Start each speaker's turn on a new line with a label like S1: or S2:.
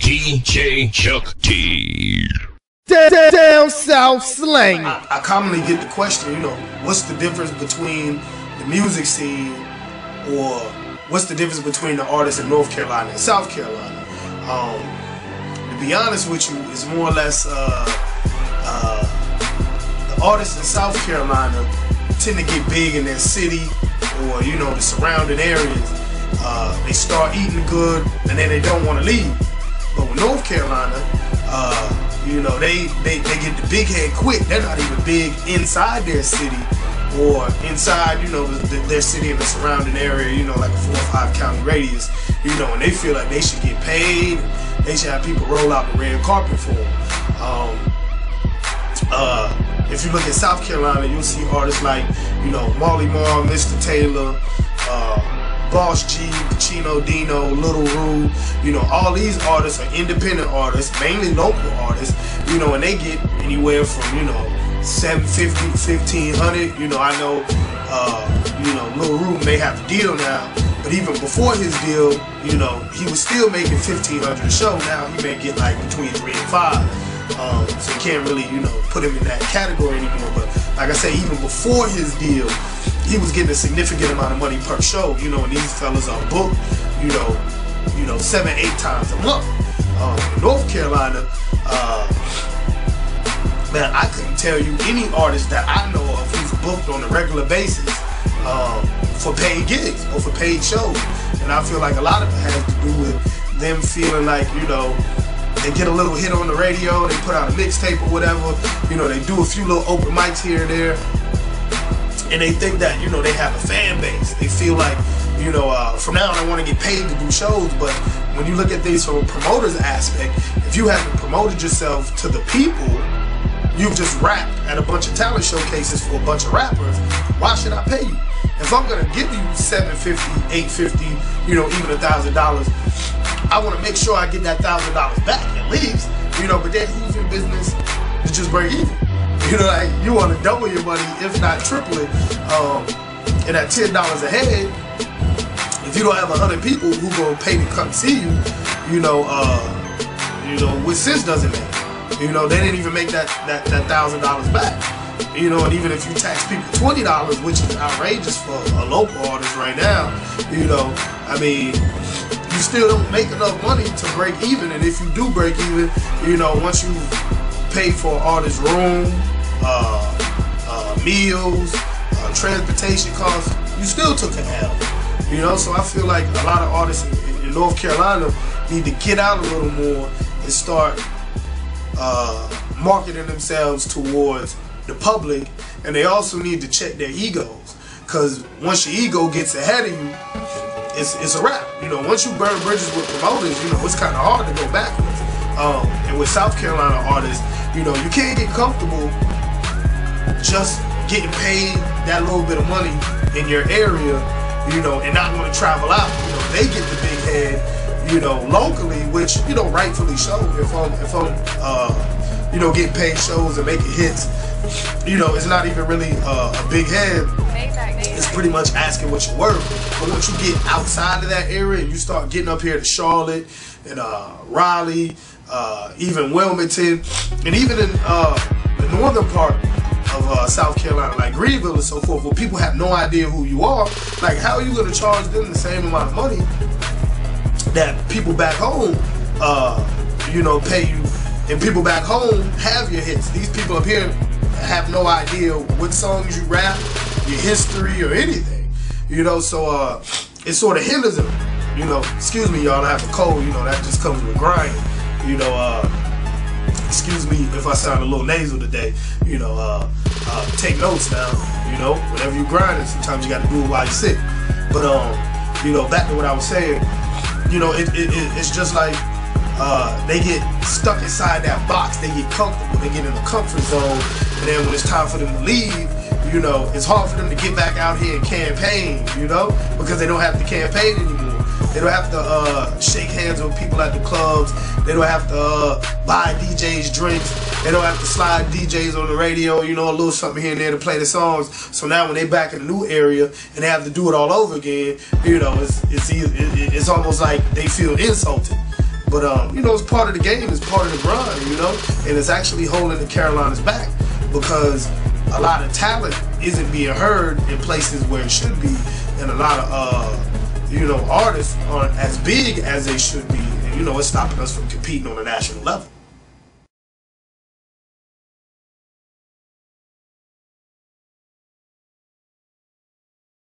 S1: DJ Chuck T.
S2: Down South Slangin.
S3: I commonly get the question, what's the difference between the music scene, or what's the difference between the artists in North Carolina and South Carolina? To be honest with you, it's more or less the artists in South Carolina tend to get big in their city or the surrounding areas. They start eating good and then they don't want to leave. But with North Carolina, they get the big head quick. They're not even big inside their city or inside, their city and the surrounding area, like a 4 or 5 county radius, and they feel like they should get paid. They should have people roll out the red carpet for them. If you look at South Carolina, you'll see artists like, Marley Marl, Mr. Taylor, Boss G, Pacino Dino, Little Rue, all these artists are independent artists, mainly local artists, and they get anywhere from, $750, $1,500. I know, Little Rue may have a deal now, but even before his deal, he was still making $1,500 a show. Now he may get like between 3 and 5. So you can't really, put him in that category anymore. But like I say, even before his deal, he was getting a significant amount of money per show, and these fellas are booked, 7, 8 times a month. In North Carolina, man, I couldn't tell you any artist that I know of who's booked on a regular basis for paid gigs or for paid shows. And I feel like a lot of it has to do with them feeling like, they get a little hit on the radio, they put out a mixtape or whatever, they do a few little open mics here and there, and they think that, they have a fan base. They feel like, from now on I want to get paid to do shows. But when you look at things from a promoter's aspect, if you haven't promoted yourself to the people, you've just rapped at a bunch of talent showcases for a bunch of rappers, why should I pay you? If I'm going to give you $750, $850, even $1,000, I want to make sure I get that $1,000 back at least, but then who's in business to just break even? Like you want to double your money, if not triple it, and at $10 a head, if you don't have 100 people who gonna pay to come see you, what sense does it make? They didn't even make that $1,000 back. And even if you tax people $20, which is outrageous for a local artist right now, you still don't make enough money to break even. And if you do break even, once you pay for an artist's room, meals, transportation costs, you still took an L. So I feel like a lot of artists in North Carolina need to get out a little more and start marketing themselves towards the public, and they also need to check their egos, because once your ego gets ahead of you, it's a wrap. Once you burn bridges with promoters, it's kind of hard to go backwards. And with South Carolina artists, you can't get comfortable just getting paid that little bit of money in your area, and not want to travel out. They get the big head, locally, which, rightfully so. If I'm getting paid shows and making hits, it's not even really a big head. It's pretty much asking what you're worth. But once you get outside of that area and you start getting up here to Charlotte and Raleigh, even Wilmington, and even in the northern part of South Carolina, like Greenville and so forth, where people have no idea who you are, like how are you going to charge them the same amount of money that people back home, pay you, and people back home have your hits? These people up here have no idea what songs you rap, your history, or anything, so it sort of hinders them. Excuse me, y'all, I have a cold, that just comes with grinding, excuse me if I sound a little nasal today, take notes now, whenever you grinding, sometimes you got to do it while you're sick. But back to what I was saying, it's just like they get stuck inside that box, they get comfortable, they get in the comfort zone, and then when it's time for them to leave, it's hard for them to get back out here and campaign, because they don't have to campaign anymore. They don't have to shake hands with people at the clubs. They don't have to buy DJs drinks. They don't have to slide DJs on the radio, a little something here and there to play the songs. So now when they back in a new area and they have to do it all over again, it's almost like they feel insulted. But you know, it's part of the game, it's part of the grind, you know, and it's actually holding the Carolinas back because a lot of talent isn't being heard in places where it should be, and a lot of you know, artists aren't as big as they should be, and you know, it's stopping us from competing on a national level.